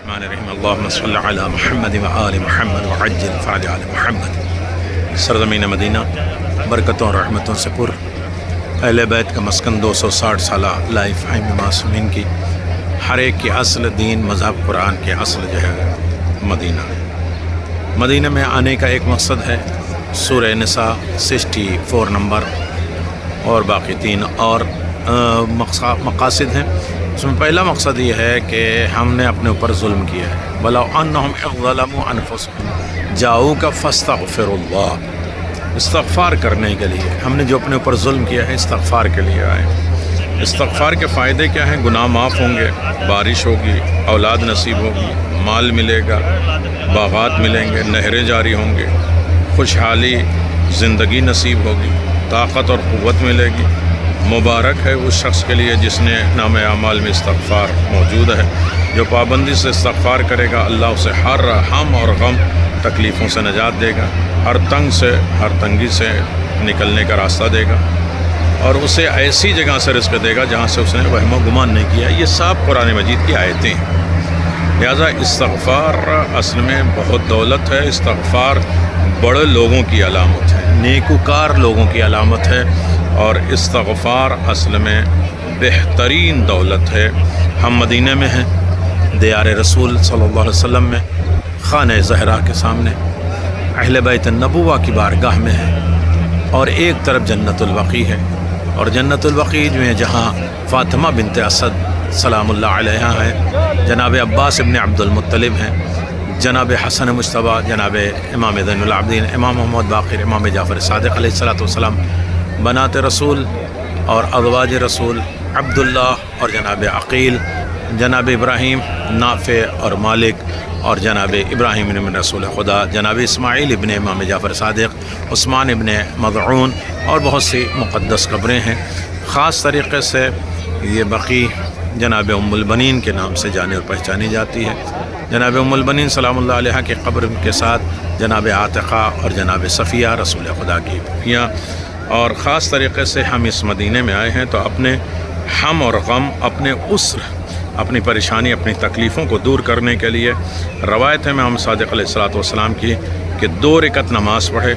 الرحمن الرحیم اللہم صلی علی محمد و آل محمد وعجل فرج آل محمد۔ سرزمین مدینہ برکتوں اور رحمتوں سے پر، اہل بیت کا مسکن، 260 سالہ لائف ٹائم معصومین کی، ہر ایک کی اصل دین مذہب قرآن کے اصل جو ہے مدینہ میں آنے کا ایک مقصد ہے۔ سورہ نساء 64 نمبر اور باقی 3 اور مقاصد ہیں۔ اس میں پہلا مقصد یہ ہے کہ ہم نے اپنے اوپر ظلم کیا ہے۔ وَلَوْ أَنَّهُمْ إِذْ ظَلَمُوا أَنفُسَهُمْ جَاءُوكَ فَاسْتَغْفِرُوا اللَّهَ، استغفار کرنے کے لیے ہم نے جو اپنے اوپر ظلم کیا ہے، استغفار کے لیے آئے۔ استغفار کے فائدے کیا ہیں؟ گناہ معاف ہوں گے، بارش ہوگی، اولاد نصیب ہوگی، مال ملے گا، باغات ملیں گے، نہریں جاری ہوں گے، خوشحالی زندگی نصیب ہوگی، طاقت اور قوت ملے گی۔ مبارک ہے اس شخص کے لیے جس نے نام اعمال میں استغفار موجود ہے۔ جو پابندی سے استغفار کرے گا، اللہ اسے ہر ہم اور غم تکلیفوں سے نجات دے گا، ہر تنگی سے نکلنے کا راستہ دے گا، اور اسے ایسی جگہ سے رزق دے گا جہاں سے اس نے وہم و گمان نہیں کیا۔ یہ سب قرآن مجید کی آیتیں ہیں۔ لہٰذا استغفار اصل میں بہت دولت ہے۔ استغفار بڑے لوگوں کی علامت ہے، نیکوکار لوگوں کی علامت ہے، اور استغفار اصل میں بہترین دولت ہے۔ ہم مدینہ میں ہیں، دیار رسول صلی اللہ علیہ وسلم میں، خانہ زہرا کے سامنے، اہل بیت النبوہ کی بارگاہ میں ہے، اور ایک طرف جنت البقیع ہے، اور جنت البقیع میں جہاں فاطمہ بنت اسد سلام اللہ علیہا ہے، جناب عباس ابن عبد المطلب ہیں، جناب حسن مجتبیٰ، جناب امام زین العابدین، امام محمد باقر، امام جعفر صادق علیہ السلام، بنات رسول اور ازواج رسول، عبداللہ اور جناب عقیل، جناب ابراہیم، نافع اور مالک، اور جناب ابراہیم ابن رسول خدا، جناب اسماعیل ابن امام جعفر صادق، عثمان ابن مضعون، اور بہت سی مقدس قبریں ہیں۔ خاص طریقے سے یہ بقیع جناب ام البنین کے نام سے جانی اور پہچانی جاتی ہے۔ جناب ام البنین سلام اللہ علیہ کے قبر کے ساتھ جناب عاتقہ اور جناب صفیہ رسول خدا کی پھوپھیاں، اور خاص طریقے سے ہم اس مدینے میں آئے ہیں تو اپنے ہم اور غم، اپنے عسر، اپنی پریشانی، اپنی تکلیفوں کو دور کرنے کے لیے روایت ہے امام صادق علیہ السلام کی کہ 2 رکعت نماز پڑھے،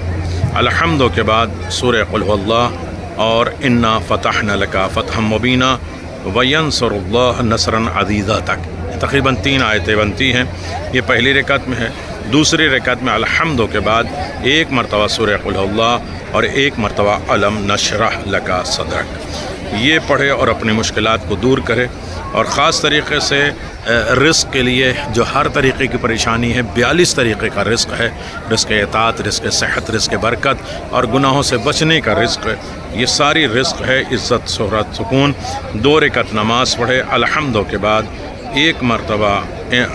الحمد کے بعد سورہ قل هو اللہ اور انا فتحنا لک فتحا مبینا وینصر اللہ نصرا عزیزا تک، تقریباً 3 آیتیں بنتی ہیں۔ یہ پہلی رکعت میں ہے۔ دوسری رکعت میں الحمد کے بعد 1 مرتبہ سورہ قل هو اللہ اور 1 مرتبہ علم نشرح لک صدرک، یہ پڑھے اور اپنی مشکلات کو دور کرے۔ اور خاص طریقے سے رزق کے لیے جو ہر طریقے کی پریشانی ہے، 42 طریقے کا رزق ہے، رزق اطاعت، رزق صحت، رزق برکت، اور گناہوں سے بچنے کا رزق، یہ ساری رزق ہے، عزت، شہرت، سکون۔ 2 رکعت نماز پڑھے، الحمد کے بعد 1 مرتبہ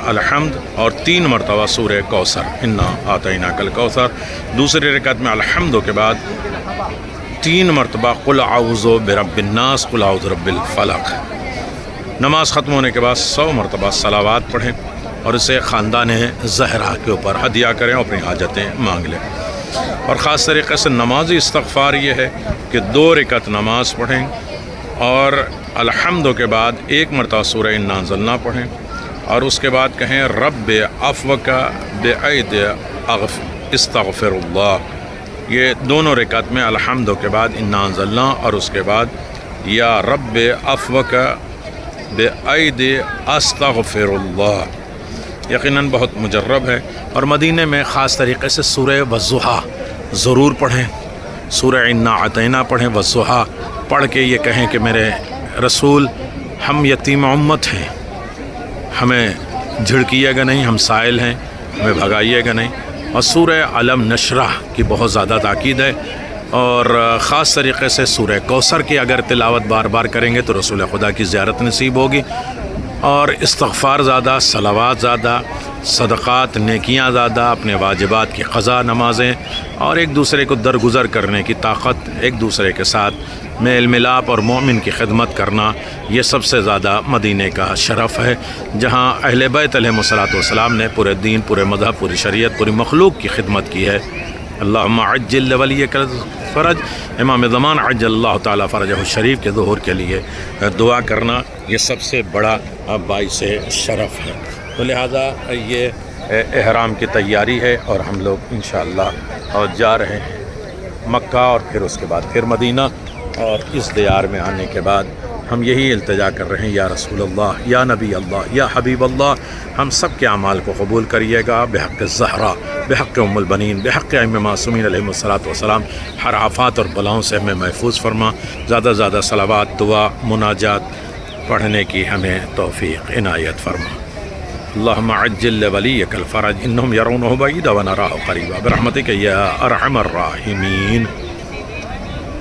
الحمد اور 3 مرتبہ سورہ کوثر، انا اعطیناک الکوثر۔ دوسری رکعت میں الحمد کے بعد 3 مرتبہ قل اعوذ برب الناس، قل اعوذ برب الفلق۔ نماز ختم ہونے کے بعد 100 مرتبہ صلوات پڑھیں، اور اسے خاندان زہرا کے اوپر ہدیہ کریں، اور اپنی حاجتیں مانگ لیں۔ اور خاص طریقے سے نمازی استغفار یہ ہے کہ 2 رکعت نماز پڑھیں، اور الحمد کے بعد 1 مرتبہ سورہ انا انزلنا پڑھیں، اور اس کے بعد کہیں رب عفوک بعید استغفر اللہ۔ یہ دونوں رکعت میں الحمد کے بعد انا انزلنا، اور اس کے بعد یا رب عفوک بعید استغفر اللہ، یقیناً بہت مجرب ہے۔ اور مدینے میں خاص طریقے سے سورہ والضحیٰ ضرور پڑھیں، سورہ انا اعطیناک پڑھیں، والضحیٰ پڑھ کے یہ کہیں کہ میرے رسول، ہم یتیم امت ہیں، ہمیں جھڑکیے گا نہیں، ہم سائل ہیں، ہمیں بھگائیے گا نہیں۔ اور سورہ علم نشرح کی بہت زیادہ تاکید ہے، اور خاص طریقے سے سورہ کوثر کی اگر تلاوت بار بار کریں گے تو رسول خدا کی زیارت نصیب ہوگی، اور استغفار زیادہ، صلوات زیادہ، صدقات، نیکیاں زیادہ، اپنے واجبات کی قضا، نمازیں، اور ایک دوسرے کو درگزر کرنے کی طاقت، ایک دوسرے کے ساتھ میل ملاپ اور مومن کی خدمت کرنا، یہ سب سے زیادہ مدینے کا شرف ہے، جہاں اہل بیت علیہ السلام نے پورے دین، پورے مذہب، پوری شریعت، پوری مخلوق کی خدمت کی ہے۔ اللہم عجل ولیک فرج، امام زمان عجل اللہ تعالیٰ فرجہ الشریف کے ظہور کے لیے دعا کرنا، یہ سب سے بڑا باعث شرف ہے۔ تو لہٰذا یہ احرام کی تیاری ہے اور ہم لوگ انشاءاللہ اور جا رہے ہیں مکہ اور پھر اس کے بعد پھر مدینہ، اور اس دیار میں آنے کے بعد ہم یہی التجا کر رہے ہیں، یا رسول اللہ، یا نبی اللہ، یا حبیب اللہ، ہم سب کے اعمال کو قبول کریے گا بحق الزہرا، بحق ام البنین، بحق ائمہ معصومین علیہم الصلاۃ والسلام، ہر آفات اور بلاؤں سے ہمیں محفوظ فرما، زیادہ سے زیادہ صلوات، دعا، مناجات پڑھنے کی ہمیں توفیق عنایت فرما۔ اللہم عجل لولیک الفرج انہم یرونہ بعیدا ونراہ قریبا برحمتک یا ارحم الراحمین۔